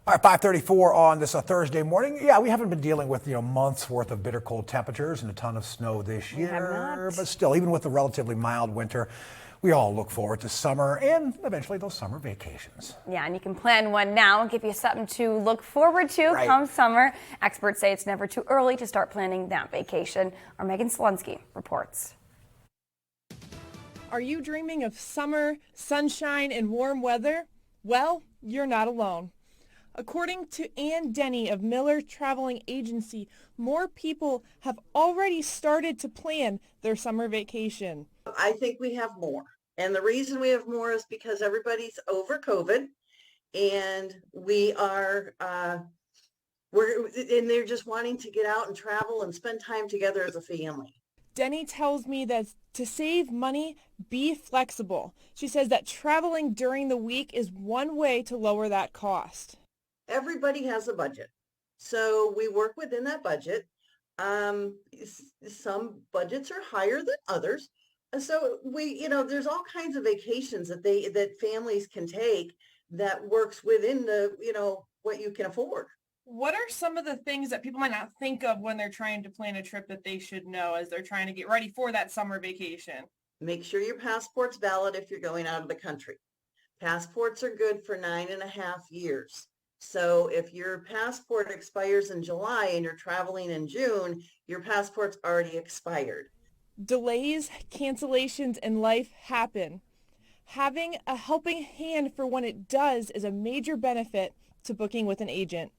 All right, 5:34 on this Thursday morning. Yeah, we haven't been dealing with months worth of bitter cold temperatures and a ton of snow this We have year, not. but still, even with a relatively mild winter, we all look forward to summer and eventually those summer vacations. Yeah, and you can plan one now and give you something to look forward to Right. come summer. Experts say it's never too early to start planning that vacation. Our Megan Selensky reports. Are you dreaming of summer, sunshine, and warm weather? Well, you're not alone. According to Ann Denny of Miller Traveling Agency, more people have already started to plan their summer vacation. I think we have more. And the reason we have more is because everybody's over COVID and and they're just wanting to get out and travel and spend time together as a family. Denny tells me that to save money, be flexible. She says that traveling during the week is one way to lower that cost. Everybody has a budget. So we work within that budget. Some budgets are higher than others. So there's all kinds of vacations that families can take that works within what you can afford. What are some of the things that people might not think of when they're trying to plan a trip that they should know as they're trying to get ready for that summer vacation? Make sure your passport's valid if you're going out of the country. Passports are good for 9.5 years. So if your passport expires in July and you're traveling in June, your passport's already expired. Delays, cancellations in life happen. Having a helping hand for when it does is a major benefit to booking with an agent.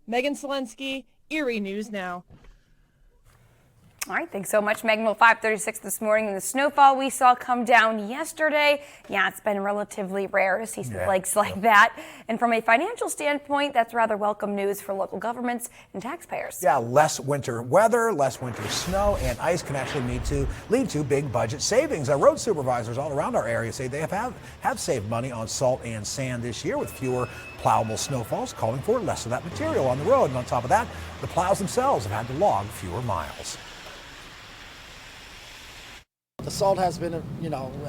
Megan Selensky, Erie News Now. All right, thanks so much, Megan. Well, 5:36 this morning, and the snowfall we saw come down yesterday. Yeah, it's been relatively rare to see snowflakes like that. And from a financial standpoint, that's rather welcome news for local governments and taxpayers. Yeah, less winter weather, less winter snow, and ice can actually lead to big budget savings. Road supervisors all around our area say they have saved money on salt and sand this year with fewer plowable snowfalls, calling for less of that material on the road. And on top of that, the plows themselves have had to log fewer miles. The salt has been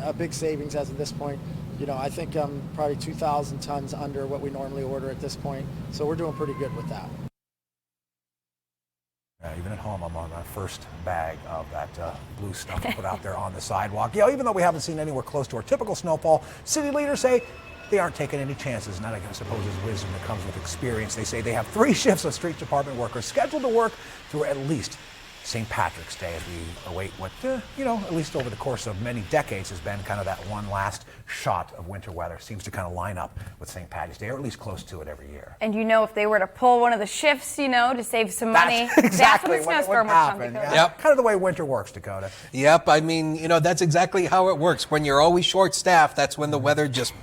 a big savings as of this point. I think probably 2,000 tons under what we normally order at this point. So we're doing pretty good with that. Even at home, I'm on my first bag of that blue stuff to put out there on the sidewalk. Even though we haven't seen anywhere close to our typical snowfall, city leaders say they aren't taking any chances. And that, I suppose, is wisdom that comes with experience. They say they have 3 shifts of street department workers scheduled to work through at least St. Patrick's Day as we await what, at least over the course of many decades has been kind of that one last shot of winter weather. Seems to kind of line up with St. Patty's Day, or at least close to it every year. And if they were to pull one of the shifts, to save some money, That's exactly that's when the what would snowstorm would come, happen. Dakota. Yep. Kind of the way winter works, Dakota. Yep, I mean, that's exactly how it works. When you're always short-staffed, that's when the weather just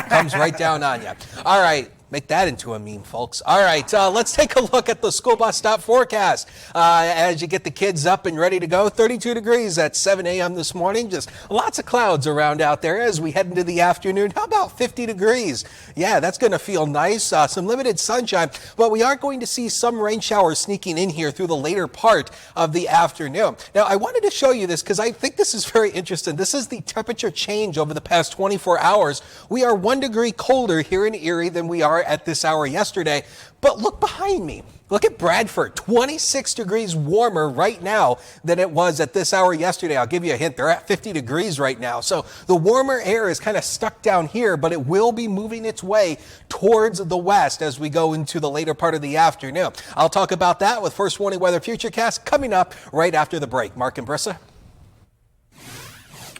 comes right down on you. All right. Make that into a meme, folks. All right, let's take a look at the school bus stop forecast. As you get the kids up and ready to go, 32 degrees at 7 a.m. this morning. Just lots of clouds around out there as we head into the afternoon. How about 50 degrees? Yeah, that's going to feel nice. Some limited sunshine, but we are going to see some rain showers sneaking in here through the later part of the afternoon. Now, I wanted to show you this because I think this is very interesting. This is the temperature change over the past 24 hours. We are 1 degree colder here in Erie than we are at this hour yesterday. But look behind me. Look at Bradford, 26 degrees warmer right now than it was at this hour yesterday. I'll give you a hint. They're at 50 degrees right now. So the warmer air is kind of stuck down here, but it will be moving its way towards the west as we go into the later part of the afternoon. I'll talk about that with First Warning Weather Futurecast coming up right after the break. Mark and Brissa.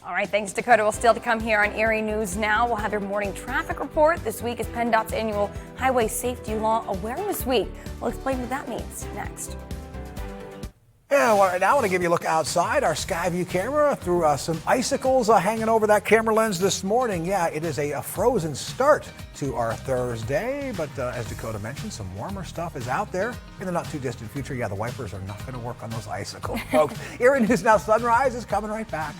All right, thanks, Dakota. We'll still to come here on Erie News Now. We'll have your morning traffic report. This week is PennDOT's annual Highway Safety Law Awareness Week. We'll explain what that means next. Yeah, well, right now I want to give you a look outside our Skyview camera through some icicles hanging over that camera lens this morning. Yeah, it is a frozen start to our Thursday, but as Dakota mentioned, some warmer stuff is out there in the not too distant future. Yeah, the wipers are not going to work on those icicles, folks. Erie News Now Sunrise is coming right back.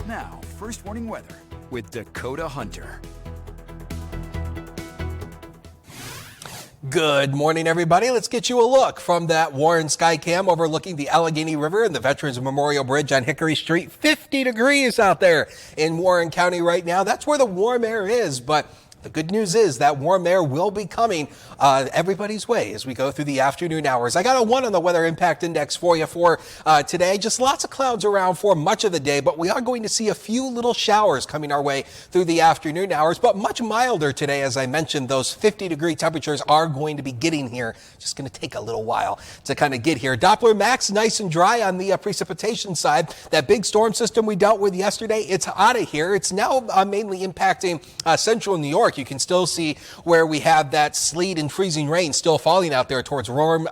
Now, first warning weather with Dakota Hunter. Good morning, everybody. Let's get you a look from that Warren Skycam overlooking the Allegheny River and the Veterans Memorial Bridge on Hickory Street. 50 degrees out there in Warren County right now. That's where the warm air is, but the good news is that warm air will be coming everybody's way as we go through the afternoon hours. I got a 1 on the weather impact index for you for today. Just lots of clouds around for much of the day, but we are going to see a few little showers coming our way through the afternoon hours, but much milder today. As I mentioned, those 50-degree temperatures are going to be getting here. Just going to take a little while to kind of get here. Doppler max nice and dry on the precipitation side. That big storm system we dealt with yesterday, it's out of here. It's now mainly impacting central New York. You can still see where we have that sleet and freezing rain still falling out there towards Rome,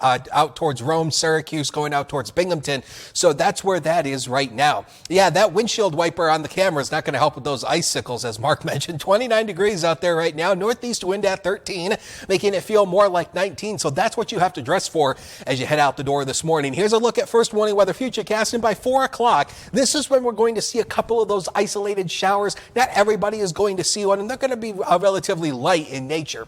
Syracuse, going out towards Binghamton. So that's where that is right now. Yeah, that windshield wiper on the camera is not going to help with those icicles, as Mark mentioned. 29 degrees out there right now. Northeast wind at 13, making it feel more like 19. So that's what you have to dress for as you head out the door this morning. Here's a look at first warning weather futurecast, and by 4 o'clock, this is when we're going to see a couple of those isolated showers. Not everybody is going to see one, and they're going to be relatively light in nature.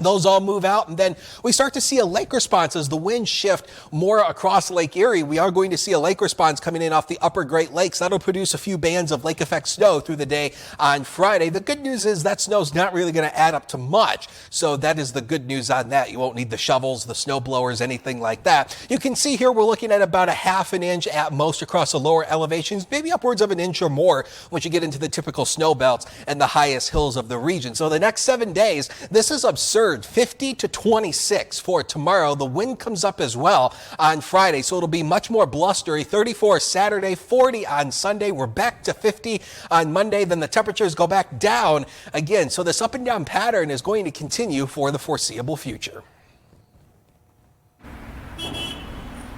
Those all move out, and then we start to see a lake response as the winds shift more across Lake Erie. We are going to see a lake response coming in off the upper Great Lakes. That'll produce a few bands of lake effect snow through the day on Friday. The good news is that snow's not really going to add up to much, so that is the good news on that. You won't need the shovels, the snow blowers, anything like that. You can see here we're looking at about a ½ an inch at most across the lower elevations, maybe upwards of an inch or more once you get into the typical snow belts and the highest hills of the region. So the next 7 days, this is absurd. 50 to 26 for tomorrow. The wind comes up as well on Friday, so it'll be much more blustery. 34 Saturday, 40 on Sunday. We're back to 50 on Monday. Then the temperatures go back down again. So this up and down pattern is going to continue for the foreseeable future.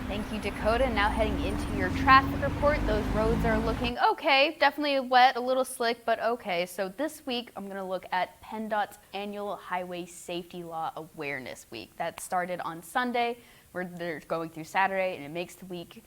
Thank you, Dakota. Now heading into your traffic report. Those roads are looking okay. Definitely wet, a little slick, but okay. So this week, I'm going to look at PennDOT's annual Highway Safety Law Awareness Week. That started on Sunday. They're going through Saturday, and it makes the week.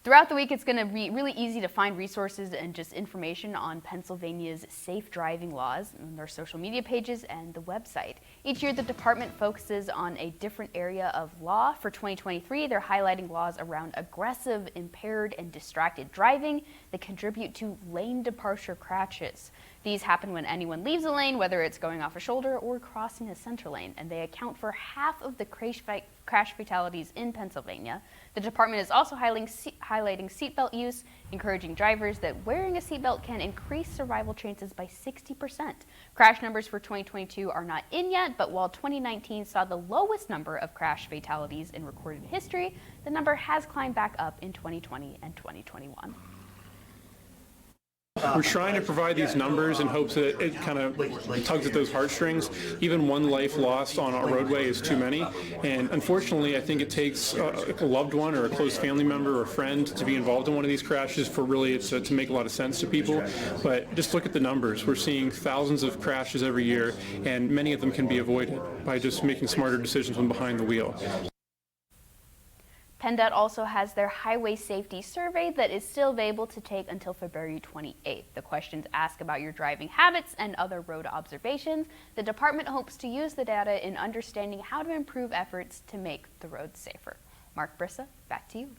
Throughout the week, it's going to be really easy to find resources and just information on Pennsylvania's safe driving laws on their social media pages and the website. Each year, the department focuses on a different area of law. For 2023, they're highlighting laws around aggressive, impaired, and distracted driving that contribute to lane departure crashes. These happen when anyone leaves a lane, whether it's going off a shoulder or crossing a center lane, and they account for half of the crash fatalities in Pennsylvania. The department is also highlighting seatbelt use, encouraging drivers that wearing a seatbelt can increase survival chances by 60%. Crash numbers for 2022 are not in yet, but while 2019 saw the lowest number of crash fatalities in recorded history, the number has climbed back up in 2020 and 2021. We're trying to provide these numbers in hopes that it kind of tugs at those heartstrings. Even one life lost on a roadway is too many. And unfortunately, I think it takes a loved one or a close family member or a friend to be involved in one of these crashes for really it to make a lot of sense to people. But just look at the numbers. We're seeing thousands of crashes every year, and many of them can be avoided by just making smarter decisions when behind the wheel. PennDOT also has their highway safety survey that is still available to take until February 28th. The questions ask about your driving habits and other road observations. The department hopes to use the data in understanding how to improve efforts to make the roads safer. Mark Brissa, back to you.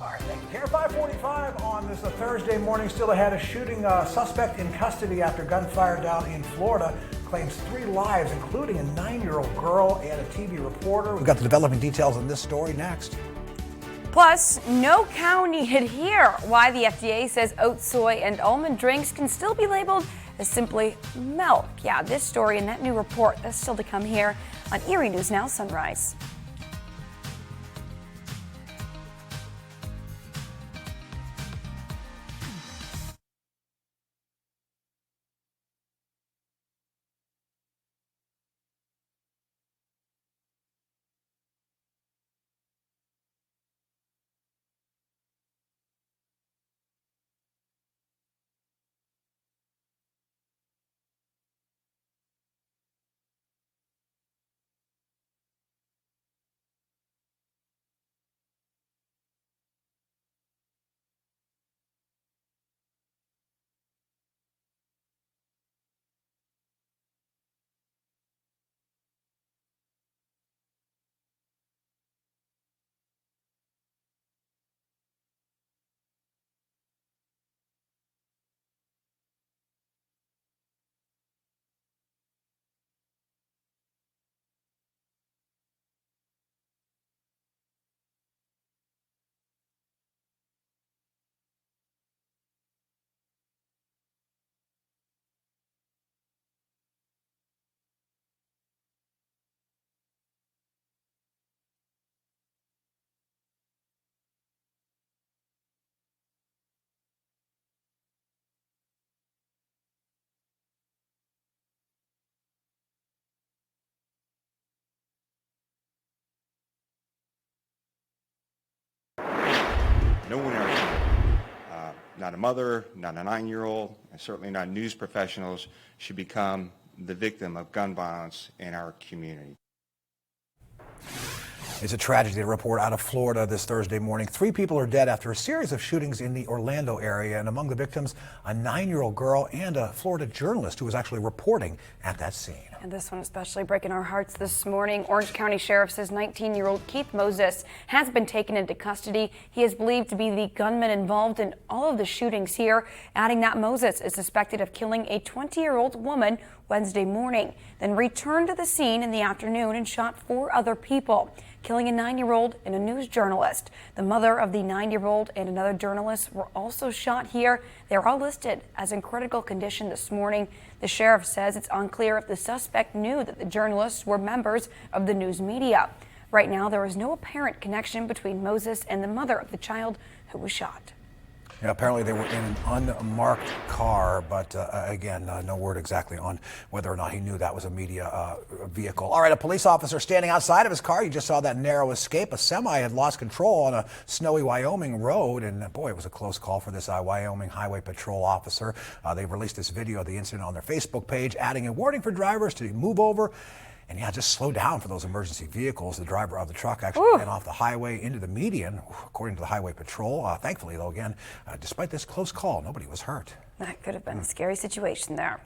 All right, thank you. Here 5:45 on this Thursday morning. Still ahead, a shooting suspect in custody after gunfire down in Florida. Claims 3 lives, including a 9-year-old girl and a TV reporter. We've got the developing details on this story next. Plus, no cow needed here. Why the FDA says oat, soy, and almond drinks can still be labeled as simply milk. Yeah, this story and that new report, that's still to come here on Erie News Now Sunrise. no one in our community, not a mother, not a 9-year-old, and certainly not news professionals, should become the victim of gun violence in our community. It's a tragedy to report out of Florida this Thursday morning. 3 people are dead after a series of shootings in the Orlando area, and among the victims, a 9-year-old girl and a Florida journalist who was actually reporting at that scene. And this one especially breaking our hearts this morning. Orange County Sheriff says 19-year-old Keith Moses has been taken into custody. He is believed to be the gunman involved in all of the shootings here, adding that Moses is suspected of killing a 20-year-old woman Wednesday morning, then returned to the scene in the afternoon and shot 4 other people, killing a 9-year-old and a news journalist. The mother of the 9-year-old and another journalist were also shot here. They're all listed as in critical condition this morning. The sheriff says it's unclear if the suspect knew that the journalists were members of the news media. Right now, there is no apparent connection between Moses and the mother of the child who was shot. Yeah, apparently they were in an unmarked car, but again, no word exactly on whether or not he knew that was a media vehicle. All right, a police officer standing outside of his car. You just saw that narrow escape. A semi had lost control on a snowy Wyoming road, and boy, it was a close call for this Wyoming Highway Patrol officer. They released this video of the incident on their Facebook page, adding a warning for drivers to move over. And yeah, just slow down for those emergency vehicles. The driver of the truck actually ran off the highway into the median, according to the Highway Patrol. Thankfully, though, again, despite this close call, nobody was hurt. That could have been a scary situation there.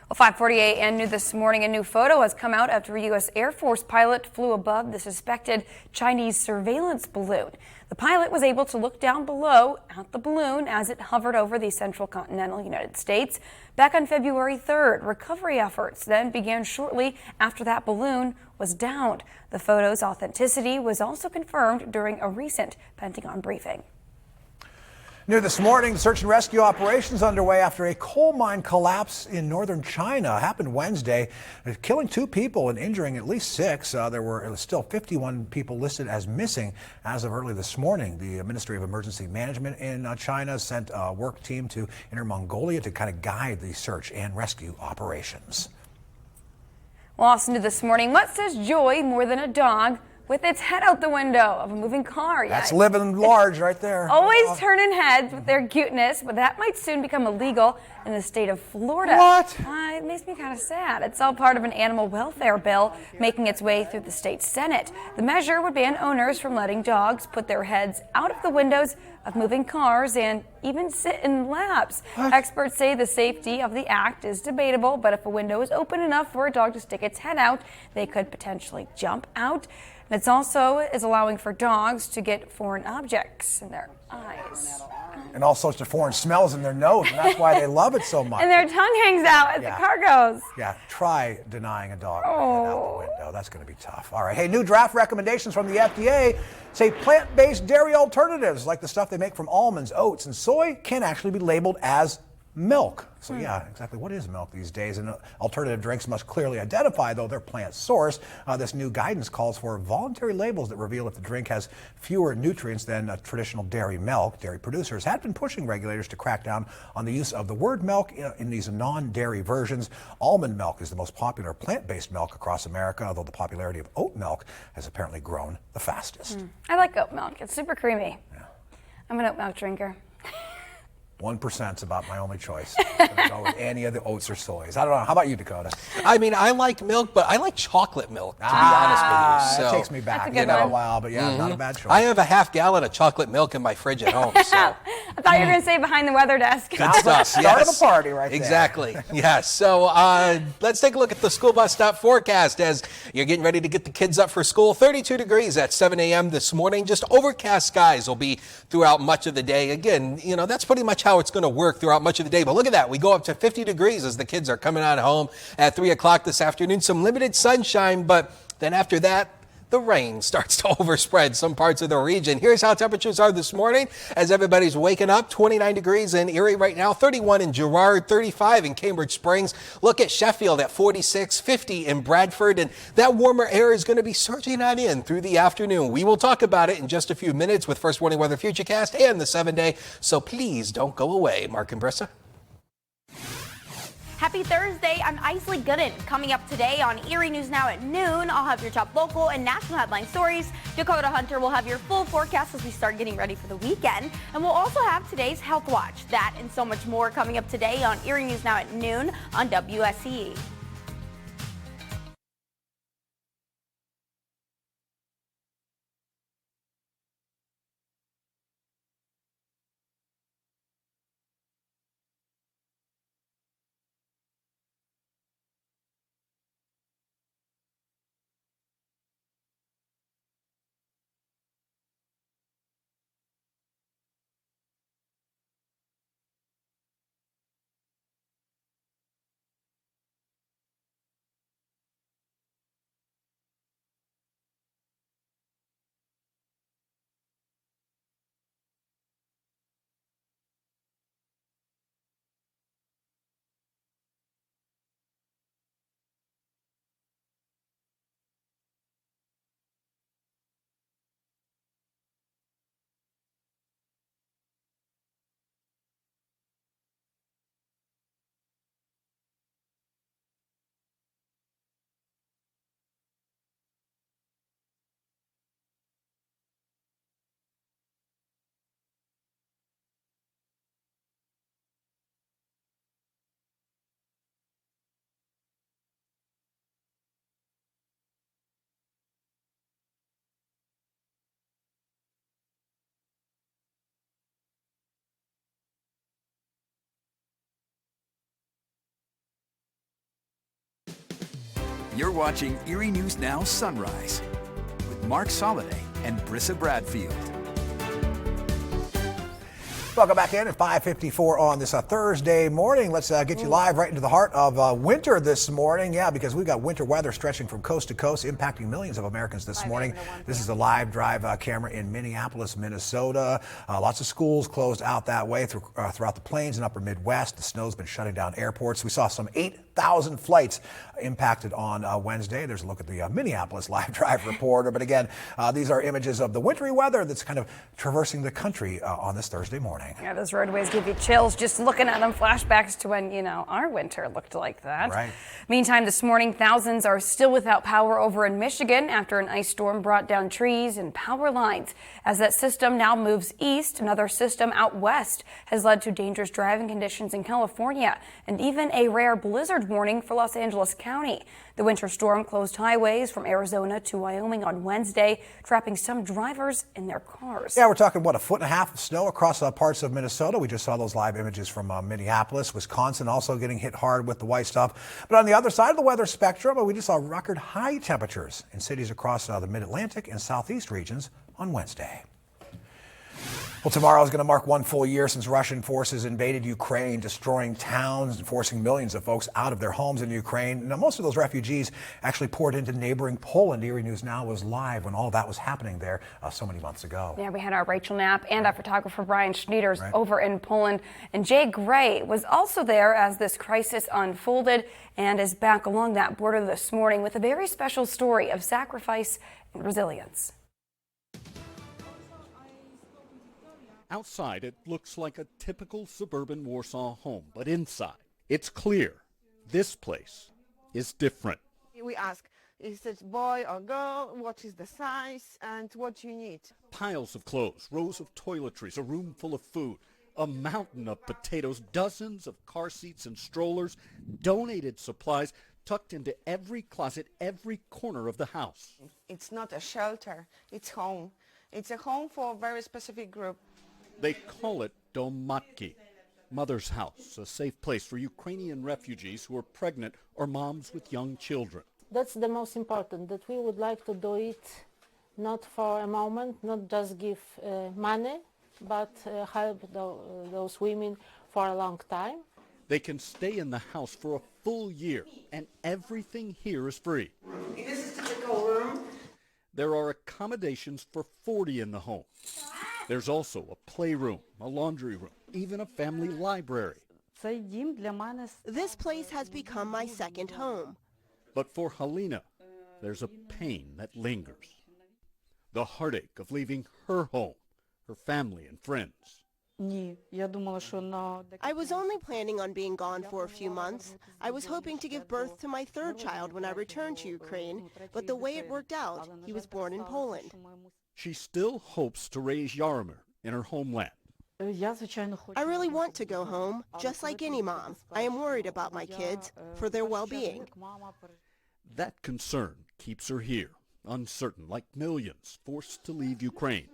Well, 5:48 and new this morning, a new photo has come out after a U.S. Air Force pilot flew above the suspected Chinese surveillance balloon. The pilot was able to look down below at the balloon as it hovered over the central continental United States. Back on February 3rd, recovery efforts then began shortly after that balloon was downed. The photo's authenticity was also confirmed during a recent Pentagon briefing. New this morning, search and rescue operations underway after a coal mine collapse in northern China. Happened Wednesday, killing 2 people and injuring at least 6. There were still 51 people listed as missing as of early this morning. The Ministry of Emergency Management in China sent a work team to Inner Mongolia to kind of guide the search and rescue operations. Well, also new this morning, what says joy more than a dog with its head out the window of a moving car? That's living large right there. Always turning heads with their cuteness, but that might soon become illegal in the state of Florida. What? It makes me kind of sad. It's all part of an animal welfare bill making its way through the state Senate. The measure would ban owners from letting dogs put their heads out of the windows of moving cars and even sit in laps. What? Experts say the safety of the act is debatable, but if a window is open enough for a dog to stick its head out, they could potentially jump out. And it's also is allowing for dogs to get foreign objects in their eyes. And all sorts of foreign smells in their nose, and that's why they love it so much. And their tongue hangs out as the car goes. Yeah, try denying a dog out the window. That's going to be tough. All right. Hey, new draft recommendations from the FDA say plant-based dairy alternatives like the stuff they make from almonds, oats, and soy can actually be labeled as milk. So yeah, exactly. What is milk these days? And alternative drinks must clearly identify, though, their plant source. This new guidance calls for voluntary labels that reveal if the drink has fewer nutrients than traditional dairy milk. Dairy producers had been pushing regulators to crack down on the use of the word milk in these non-dairy versions. Almond milk is the most popular plant-based milk across America, although the popularity of oat milk has apparently grown the fastest. I like oat milk. It's super creamy. Yeah. I'm an oat milk drinker. 1% is about my only choice. I'm gonna go with any of the oats or soys. I don't know. How about you, Dakota? I mean, I like milk, but I like chocolate milk, to be honest with you. So, that takes me back. That's a good one. A while, but yeah, not a bad choice. I have a half gallon of chocolate milk in my fridge at home. So. I thought you were going to say behind the weather desk. Good stuff. Start of the party right there. Exactly. Yes. So let's take a look at the school bus stop forecast as you're getting ready to get the kids up for school. 32 degrees at 7 a.m. this morning. Just overcast skies will be throughout much of the day. Again, you know, that's pretty much how it's going to work throughout much of the day. But look at that. We go up to 50 degrees as the kids are coming on home at 3 o'clock this afternoon. Some limited sunshine, but then after that, the rain starts to overspread some parts of the region. Here's how temperatures are this morning as everybody's waking up. 29 degrees in Erie right now, 31 in Girard, 35 in Cambridge Springs. Look at Sheffield at 46, 50 in Bradford, and that warmer air is going to be surging on in through the afternoon. We will talk about it in just a few minutes with First Warning Weather Futurecast and the 7-day, so please don't go away. Mark and Brissa. Happy Thursday, I'm Isley Gooden. Coming up today on Erie News Now at noon, I'll have your top local and national headline stories. Dakota Hunter will have your full forecast as we start getting ready for the weekend. And we'll also have today's Health Watch. That and so much more coming up today on Erie News Now at noon on WSE. You're watching Erie News Now Sunrise with Mark Soliday and Brissa Bradfield. Welcome back in at 5:54 on this Thursday morning. Let's get you live right into the heart of winter this morning. Yeah, because we've got winter weather stretching from coast to coast, impacting millions of Americans this morning. This is a live drive camera in Minneapolis, Minnesota. Lots of schools closed out that way throughout the plains and upper Midwest. The snow's been shutting down airports. We saw some 8,000 flights impacted on Wednesday. There's a look at the Minneapolis live drive reporter. But again, these are images of the wintry weather that's kind of traversing the country on this Thursday morning. Yeah, those roadways give you chills just looking at them. Flashbacks to when, our winter looked like that. Right. Meantime, this morning, thousands are still without power over in Michigan after an ice storm brought down trees and power lines. As that system now moves east, another system out west has led to dangerous driving conditions in California and even a rare blizzard warning for Los Angeles County. The winter storm closed highways from Arizona to Wyoming on Wednesday, trapping some drivers in their cars. Yeah, we're talking, a foot and a half of snow across parts of Minnesota. We just saw those live images from Minneapolis. Wisconsin also getting hit hard with the white stuff. But on the other side of the weather spectrum, we just saw record high temperatures in cities across the mid-Atlantic and southeast regions on Wednesday. Well, tomorrow is going to mark one full year since Russian forces invaded Ukraine, destroying towns and forcing millions of folks out of their homes in Ukraine. Now, most of those refugees actually poured into neighboring Poland. Erie News Now was live when all of that was happening there so many months ago. Yeah, we had our Rachel Knapp and our photographer Brian Schneiders over in Poland. And Jay Gray was also there as this crisis unfolded and is back along that border this morning with a very special story of sacrifice and resilience. Outside, it looks like a typical suburban Warsaw home, but inside, it's clear this place is different. We ask, is it boy or girl? What is the size and what you need? Piles of clothes, rows of toiletries, a room full of food, a mountain of potatoes, dozens of car seats and strollers, donated supplies tucked into every closet, every corner of the house. It's not a shelter, it's home. It's a home for a very specific group. They call it Dom Matki, Mother's House, a safe place for Ukrainian refugees who are pregnant or moms with young children. That's the most important, that we would like to do it not for a moment, not just give money, but help those women for a long time. They can stay in the house for a full year, and everything here is free. This is typical room. There are accommodations for 40 in the home. There's also a playroom, a laundry room, even a family library. This place has become my second home. But for Halina, there's a pain that lingers. The heartache of leaving her home, her family and friends. I was only planning on being gone for a few months. I was hoping to give birth to my third child when I returned to Ukraine, but the way it worked out, he was born in Poland. She still hopes to raise Yaromir in her homeland. I really want to go home, just like any mom. I am worried about my kids, for their well-being. That concern keeps her here, uncertain, like millions forced to leave Ukraine,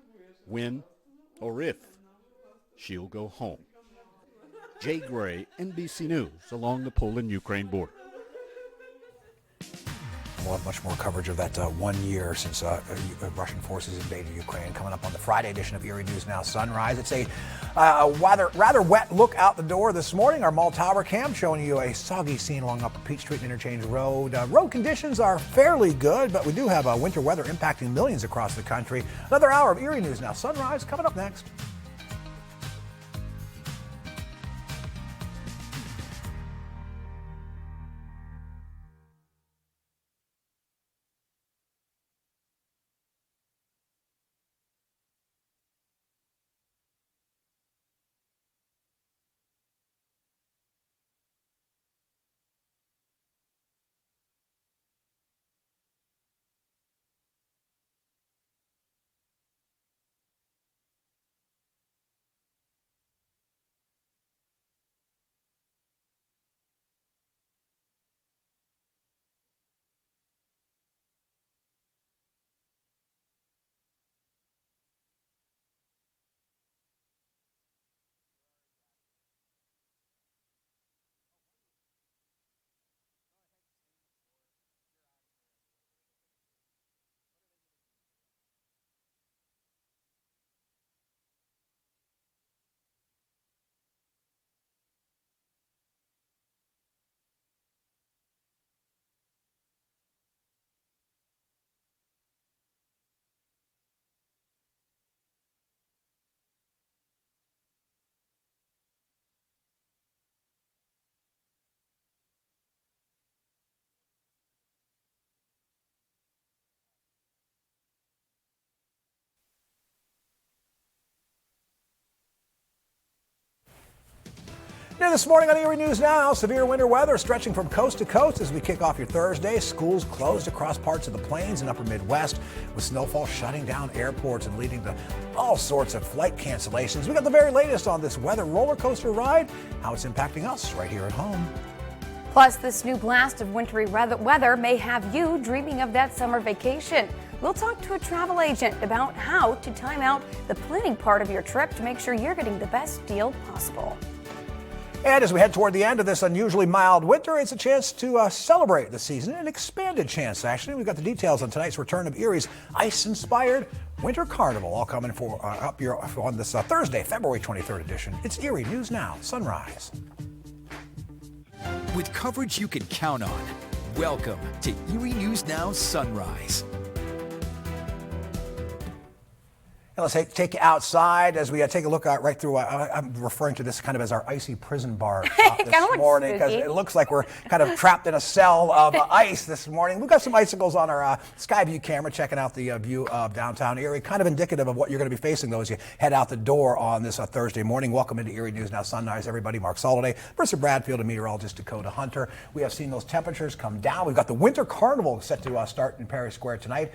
when or if she'll go home. Jay Gray, NBC News, along the Poland-Ukraine border. We'll have much more coverage of that 1 year since Russian forces invaded Ukraine coming up on the Friday edition of Erie News Now Sunrise. It's a rather wet look out the door this morning. Our mall tower cam showing you a soggy scene along Upper Peach Street and Interchange Road. Road conditions are fairly good, but we do have winter weather impacting millions across the country. Another hour of Erie News Now Sunrise coming up next. New this morning on Erie News Now, severe winter weather stretching from coast to coast as we kick off your Thursday. Schools closed across parts of the plains and upper Midwest, with snowfall shutting down airports and leading to all sorts of flight cancellations. We got the very latest on this weather roller coaster ride, how it's impacting us right here at home. Plus, this new blast of wintry weather may have you dreaming of that summer vacation. We'll talk to a travel agent about how to time out the planning part of your trip to make sure you're getting the best deal possible. And as we head toward the end of this unusually mild winter, it's a chance to celebrate the season, an expanded chance, actually. We've got the details on tonight's return of Erie's ice-inspired Winter Carnival, all coming for up here on this Thursday, February 23rd edition. It's Erie News Now, Sunrise. With coverage you can count on, welcome to Erie News Now Sunrise. And let's take you outside as we take a look right through. I'm referring to this kind of as our icy prison bar this morning because it looks like we're kind of trapped in a cell of ice this morning. We've got some icicles on our Skyview camera checking out the view of downtown Erie, kind of indicative of what you're going to be facing though as you head out the door on this Thursday morning. Welcome into Erie News Now Sunrise, everybody. Mark Soliday, Brissa Bradfield, and meteorologist Dakota Hunter. We have seen those temperatures come down. We've got the Winter Carnival set to start in Perry Square tonight.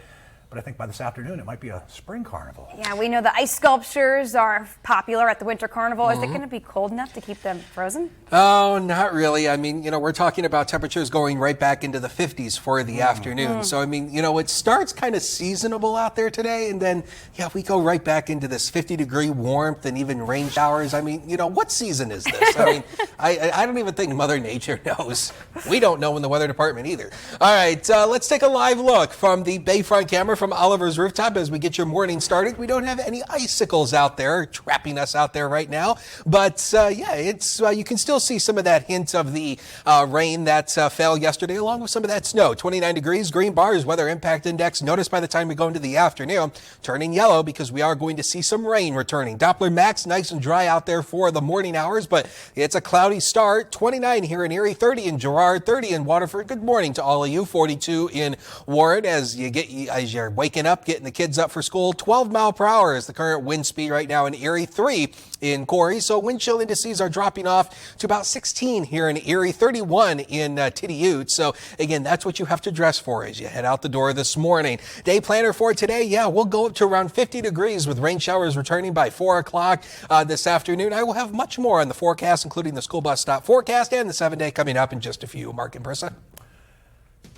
But I think by this afternoon, it might be a spring carnival. Yeah, we know the ice sculptures are popular at the Winter Carnival. Is it going to be cold enough to keep them frozen? Oh, not really. I mean, we're talking about temperatures going right back into the 50s for the afternoon. So, I mean, it starts kind of seasonable out there today. And then, we go right back into this 50-degree warmth and even rain showers. I mean, what season is this? I mean, I don't even think Mother Nature knows. We don't know in the weather department either. All right, let's take a live look from the Bayfront camera from Oliver's rooftop as we get your morning started. We don't have any icicles out there trapping us out there right now, but it's you can still see some of that hint of the rain that fell yesterday along with some of that snow. 29 degrees, green bars, weather impact index. Notice by the time we go into the afternoon, turning yellow because we are going to see some rain returning. Doppler max, nice and dry out there for the morning hours, but it's a cloudy start. 29 here in Erie, 30 in Girard, 30 in Waterford. Good morning to all of you. 42 in Warren as you're are waking up, getting the kids up for school. 12 mile per hour is the current wind speed right now in Erie, 3 in Corey. So wind chill indices are dropping off to about 16 here in Erie, 31 in Tidiute. So again, that's what you have to dress for as you head out the door this morning. Day planner for today, we'll go up to around 50 degrees with rain showers returning by 4 o'clock this afternoon. I will have much more on the forecast, including the school bus stop forecast and the 7-day coming up in just a few. Mark and Brissa.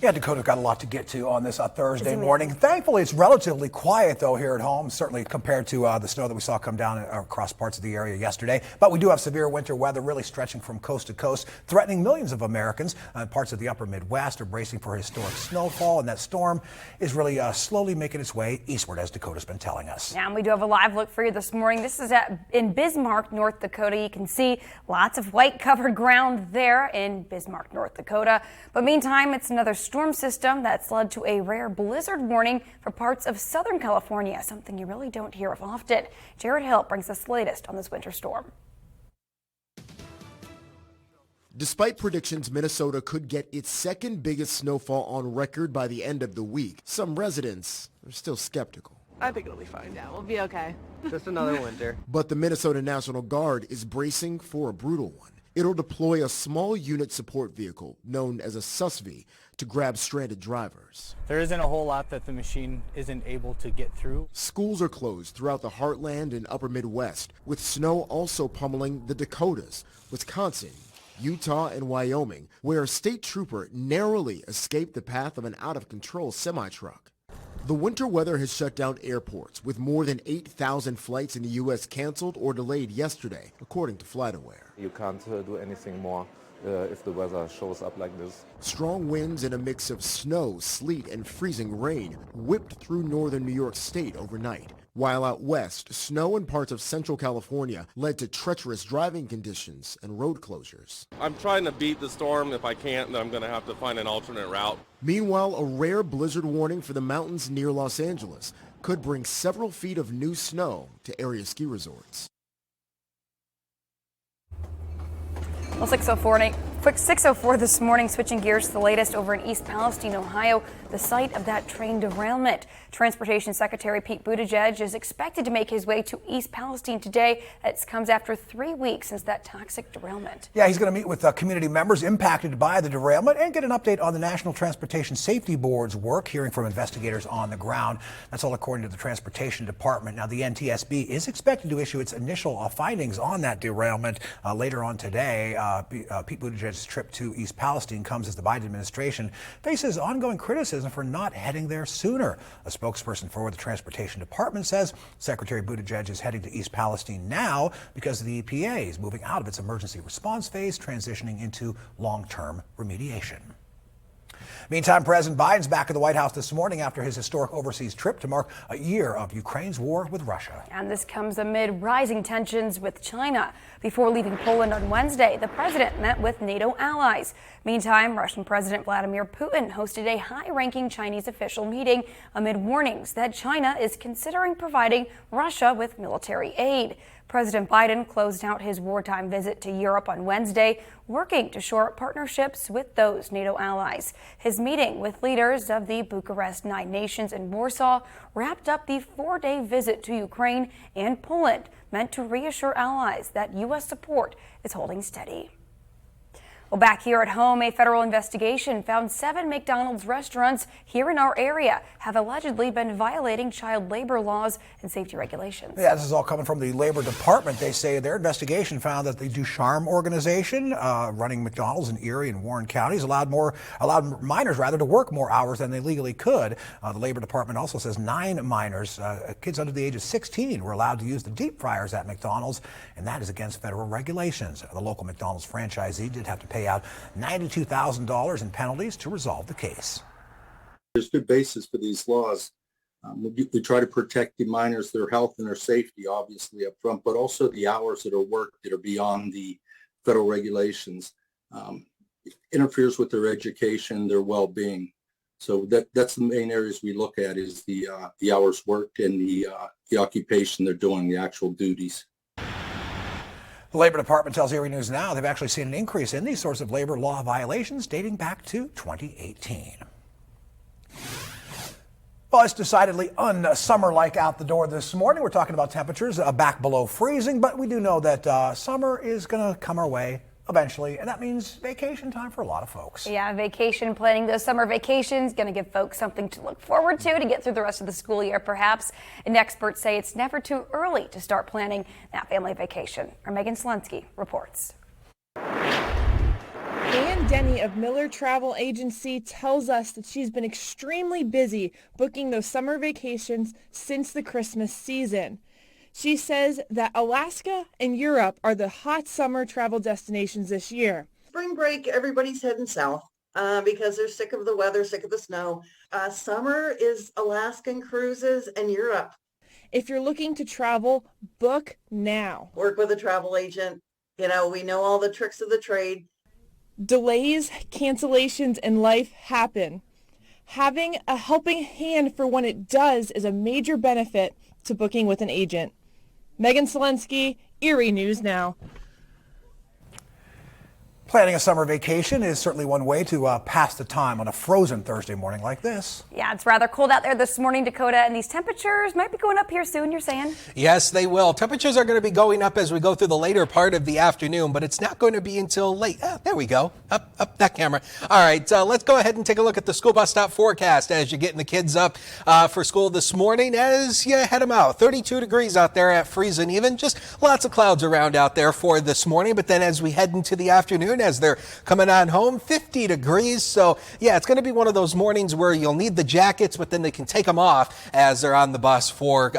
Yeah, Dakota's got a lot to get to on this Thursday morning. Thankfully, it's relatively quiet, though, here at home, certainly compared to the snow that we saw come down across parts of the area yesterday. But we do have severe winter weather really stretching from coast to coast, threatening millions of Americans. Parts of the upper Midwest are bracing for historic snowfall, and that storm is really slowly making its way eastward, as Dakota's been telling us. Yeah, and we do have a live look for you this morning. This is in Bismarck, North Dakota. You can see lots of white covered ground there in Bismarck, North Dakota. But meantime, it's another storm system that's led to a rare blizzard warning for parts of Southern California, something you really don't hear of often. Jared Hill brings us the latest on this winter storm. Despite predictions Minnesota could get its second biggest snowfall on record by the end of the week, some residents are still skeptical. I think it'll be fine. Yeah, we'll be okay. Just another winter. But the Minnesota National Guard is bracing for a brutal one. It'll deploy a small unit support vehicle known as a SUSV to grab stranded drivers. There isn't a whole lot that the machine isn't able to get through. Schools are closed throughout the heartland and upper Midwest, with snow also pummeling the Dakotas, Wisconsin, Utah, and Wyoming, where a state trooper narrowly escaped the path of an out-of-control semi-truck. The winter weather has shut down airports, with more than 8,000 flights in the U.S. canceled or delayed yesterday, according to FlightAware. You can't do anything more if the weather shows up like this. Strong winds and a mix of snow, sleet, and freezing rain whipped through northern New York State overnight. While out west, snow in parts of central California led to treacherous driving conditions and road closures. I'm trying to beat the storm. If I can't, then I'm going to have to find an alternate route. Meanwhile, a rare blizzard warning for the mountains near Los Angeles could bring several feet of new snow to area ski resorts. Well, 6:04 this morning, switching gears to the latest over in East Palestine, Ohio, the site of that train derailment. Transportation Secretary Pete Buttigieg is expected to make his way to East Palestine today. That comes after 3 weeks since that toxic derailment. Yeah, he's going to meet with community members impacted by the derailment and get an update on the National Transportation Safety Board's work, hearing from investigators on the ground. That's all according to the Transportation Department. Now, the NTSB is expected to issue its initial findings on that derailment later on today. Pete Buttigieg's trip to East Palestine comes as the Biden administration faces ongoing criticism for not heading there sooner. A spokesperson for the Transportation Department says Secretary Buttigieg is heading to East Palestine now because the EPA is moving out of its emergency response phase, transitioning into long-term remediation. Meantime, President Biden's back at the White House this morning after his historic overseas trip to mark a year of Ukraine's war with Russia. And this comes amid rising tensions with China. Before leaving Poland on Wednesday, the president met with NATO allies. Meantime, Russian President Vladimir Putin hosted a high-ranking Chinese official meeting amid warnings that China is considering providing Russia with military aid. President Biden closed out his wartime visit to Europe on Wednesday, working to shore up partnerships with those NATO allies. His meeting with leaders of the Bucharest 9 nations in Warsaw wrapped up the 4-day visit to Ukraine and Poland, meant to reassure allies that U.S. support is holding steady. Well, back here at home, a federal investigation found 7 McDonald's restaurants here in our area have allegedly been violating child labor laws and safety regulations. Yeah, this is all coming from the Labor Department. They say their investigation found that the Ducharme organization, running McDonald's in Erie and Warren counties, allowed minors to work more hours than they legally could. The Labor Department also says 9 minors, kids under the age of 16, were allowed to use the deep fryers at McDonald's, and that is against federal regulations. The local McDonald's franchisee did have to pay out $92,000 in penalties to resolve the case. There's good basis for these laws. We try to protect the minors, their health and their safety, obviously, up front, but also the hours that are worked that are beyond the federal regulations. It interferes with their education, their well-being. So that's the main areas we look at, is the hours worked and the occupation they're doing, the actual duties. The Labor Department tells Erie News Now they've actually seen an increase in these sorts of labor law violations dating back to 2018. Well, it's decidedly unsummer-like out the door this morning. We're talking about temperatures back below freezing, but we do know that summer is going to come our way eventually, and that means vacation time for a lot of folks. Yeah, vacation planning, those summer vacations, going to give folks something to look forward to get through the rest of the school year, perhaps. And experts say it's never too early to start planning that family vacation. Our Megan Selensky reports. Ann Denny of Miller Travel Agency tells us that she's been extremely busy booking those summer vacations since the Christmas season. She says that Alaska and Europe are the hot summer travel destinations this year. Spring break, everybody's heading south because they're sick of the weather, sick of the snow. Summer is Alaskan cruises and Europe. If you're looking to travel, book now. Work with a travel agent. You know, we know all the tricks of the trade. Delays, cancellations in life happen. Having a helping hand for when it does is a major benefit to booking with an agent. Megan Selensky, Erie News Now. Planning a summer vacation is certainly one way to pass the time on a frozen Thursday morning like this. Yeah, it's rather cold out there this morning, Dakota, and these temperatures might be going up here soon, you're saying? Yes, they will. Temperatures are going to be going up as we go through the later part of the afternoon, but it's not going to be until late. There we go. Up that camera. All right, let's go ahead and take a look at the school bus stop forecast as you're getting the kids up for school this morning as you head them out. 32 degrees out there at freezing even. Just lots of clouds around out there for this morning, but then as we head into the afternoon, as they're coming on home, 50 degrees. So yeah, it's going to be one of those mornings where you'll need the jackets, but then they can take them off as they're on the bus for